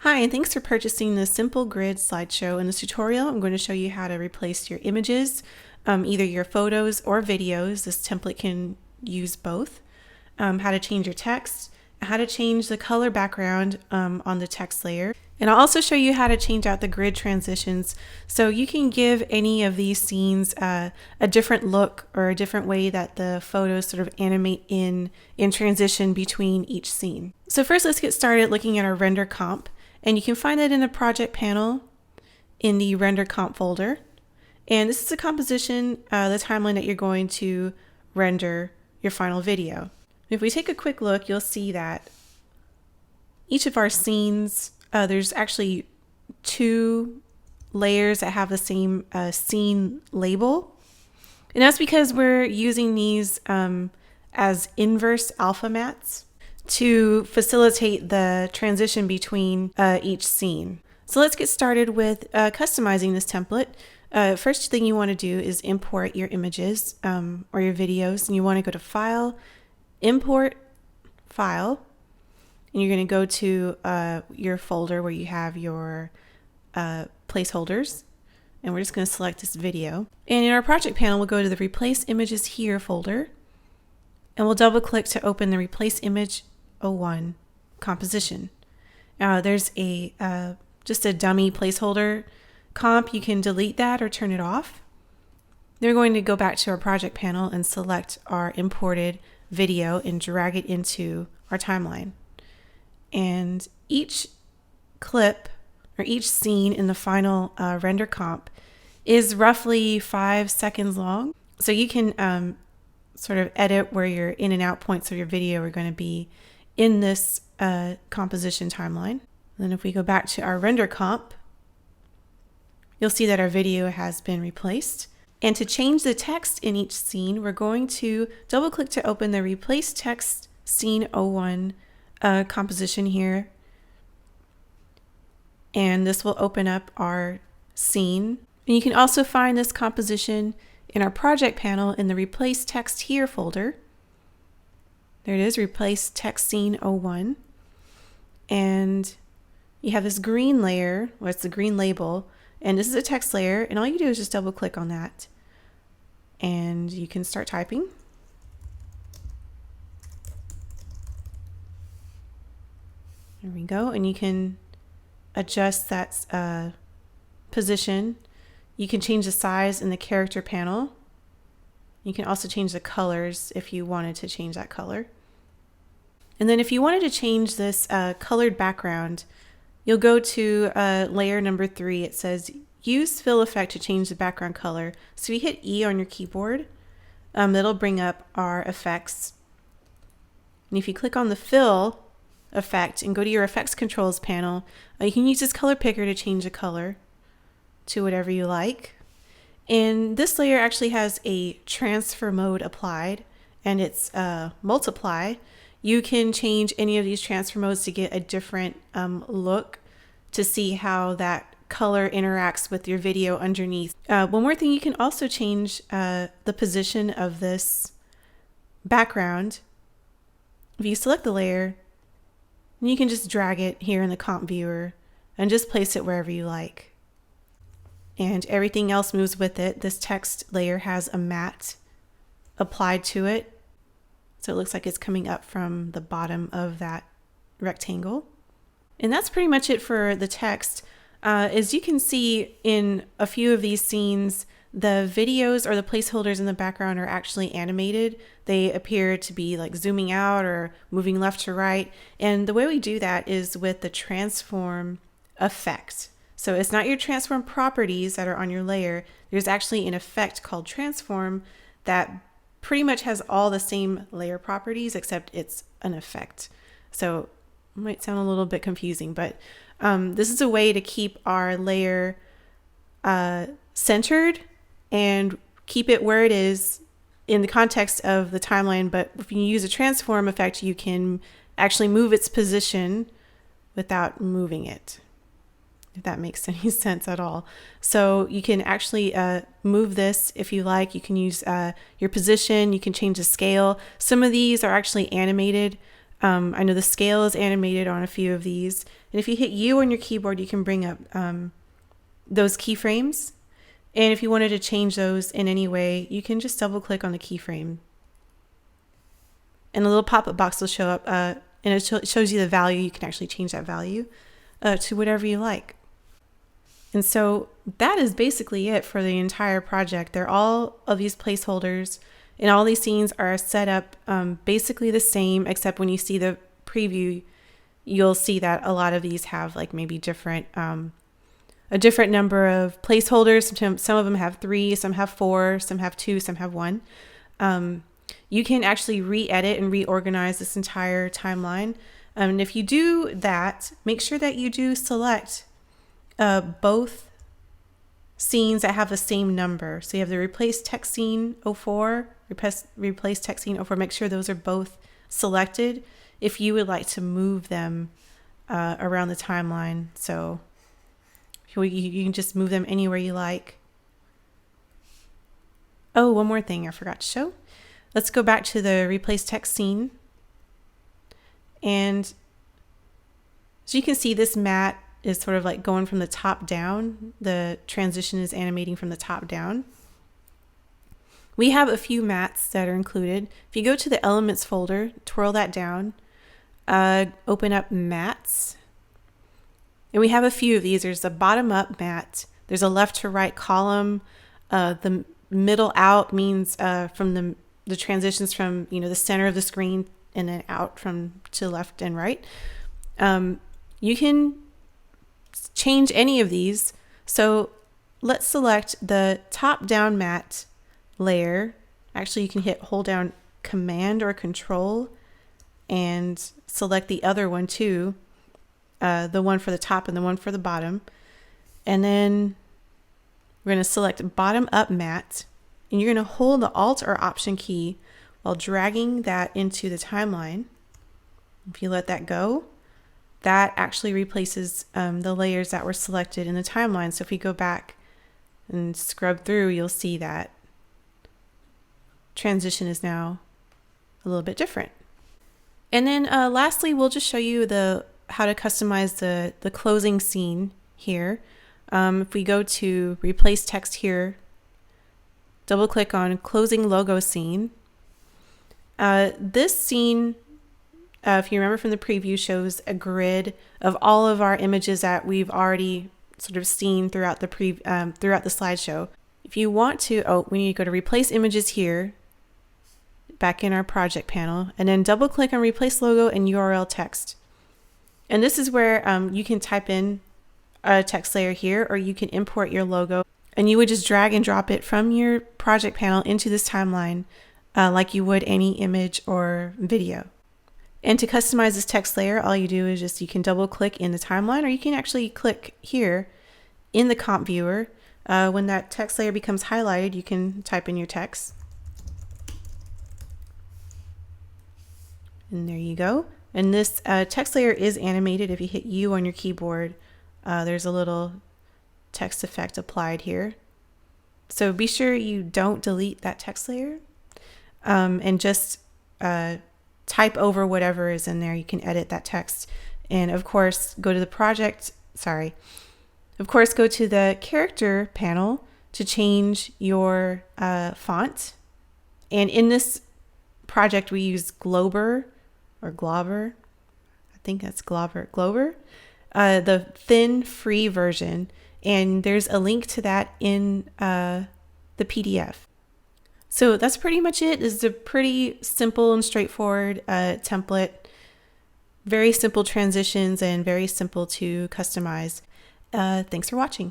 Hi, and thanks for purchasing the Simple Grid slideshow. In this tutorial, I'm going to show you how to replace your images, either your photos or videos. This template can use both. How to change your text, how to change the color background on the text layer. And I'll also show you how to change out the grid transitions so you can give any of these scenes a different look or a different way that the photos sort of animate in transition between each scene. So first, let's get started looking at our render comp. And you can find that in the project panel in the render comp folder. And this is a composition, the timeline that you're going to render your final video. If we take a quick look, you'll see that each of our scenes, there's actually two layers that have the same scene label. And that's because we're using these as inverse alpha mats to facilitate the transition between each scene. So let's get started with customizing this template. First thing you want to do is import your images or your videos, and you want to go to File, Import, File, and you're going to go to your folder where you have your placeholders, and we're just going to select this video. And in our project panel, we'll go to the Replace Images Here folder, and we'll double click to open the Replace Image 01 composition. There's a just a dummy placeholder comp. You can delete that or turn it off. Then we're going to go back to our project panel and select our imported video and drag it into our timeline. And each clip or each scene in the final render comp is roughly 5 seconds long. So you can sort of edit where your in and out points of your video are going to be in this composition timeline. Then if we go back to our render comp, you'll see that our video has been replaced. And to change the text in each scene, we're going to double click to open the Replace Text Scene 01 composition here. And this will open up our scene. And you can also find this composition in our project panel in the Replace Text Here folder. There it is, Replace Text Scene 01. And you have this green layer, well, it's the green label, and this is a text layer, and all you do is just double click on that. And you can start typing. There we go, and you can adjust that position. You can change the size in the character panel. You can also change the colors if you wanted to change that color. And then if you wanted to change this colored background, you'll go to layer number 3. It says use fill effect to change the background color. So you hit E on your keyboard, that'll bring up our effects. And if you click on the fill effect and go to your effects controls panel, you can use this color picker to change the color to whatever you like. And this layer actually has a transfer mode applied, and it's multiply. You can change any of these transfer modes to get a different look to see how that color interacts with your video underneath. One more thing, you can also change the position of this background. If you select the layer, you can just drag it here in the comp viewer and just place it wherever you like. And everything else moves with it. This text layer has a matte applied to it, so it looks like it's coming up from the bottom of that rectangle. And that's pretty much it for the text. As you can see in a few of these scenes, the videos or the placeholders in the background are actually animated. They appear to be like zooming out or moving left to right. And the way we do that is with the transform effect. So it's not your transform properties that are on your layer. There's actually an effect called transform that pretty much has all the same layer properties, except it's an effect. So it might sound a little bit confusing, but this is a way to keep our layer centered and keep it where it is in the context of the timeline. But if you use a transform effect, you can actually move its position without moving it, if that makes any sense at all. So you can actually move this if you like. You can use your position. You can change the scale. Some of these are actually animated I know the scale is animated on a few of these. And if you hit U on your keyboard, you can bring up those keyframes. And if you wanted to change those in any way, you can just double click on the keyframe. And a little pop-up box will show up and it shows you the value. You can actually change that value to whatever you like. And so that is basically it for the entire project. They're all of these placeholders, and all these scenes are set up basically the same, except when you see the preview, you'll see that a lot of these have like maybe different, a different number of placeholders. Some of them have 3, some have 4, some have 2, some have 1. You can actually re-edit and reorganize this entire timeline. And if you do that, make sure that you do select both scenes that have the same number. So you have the replace text scene 04, replace text scene 04. Make sure those are both selected if you would like to move them around the timeline. So you can just move them anywhere you like. Oh, one more thing I forgot to show. Let's go back to the replace text scene. And so you can see this matte is sort of like going from the top down. The transition is animating from the top down. We have a few mattes that are included. If you go to the elements folder, twirl that down, open up mattes. And we have a few of these. There's a bottom up matte. There's a left to right column. The middle out means from the transitions from the center of the screen and then out from to left and right. You can change any of these. So let's select the top down matte layer. Actually, you can hold down Command or Control and select the other one too. The one for the top and the one for the bottom. And then we're going to select bottom up matte, and you're going to hold the Alt or Option key while dragging that into the timeline. If you let that go, that actually replaces the layers that were selected in the timeline. So if we go back and scrub through, you'll see that transition is now a little bit different. And then lastly, we'll just show you how to customize the closing scene here. If we go to replace text here, double click on closing logo scene. This scene, if you remember from the preview, shows a grid of all of our images that we've already sort of seen throughout the slideshow. If you want to, we need to go to replace images here, back in our project panel, and then double click on replace logo and URL text. And this is where you can type in a text layer here, or you can import your logo, and you would just drag and drop it from your project panel into this timeline like you would any image or video. And to customize this text layer, all you do is you can double click in the timeline, or you can actually click here in the comp viewer. When that text layer becomes highlighted, you can type in your text. And there you go. And this text layer is animated. If you hit U on your keyboard, there's a little text effect applied here. So be sure you don't delete that text layer and just type over whatever is in there. You can edit that text. And of course, go to the character panel to change your font. And in this project, we use Glober. I think that's Glober, the thin free version. And there's a link to that in the PDF. So that's pretty much it. This is a pretty simple and straightforward template. Very simple transitions and very simple to customize. Thanks for watching.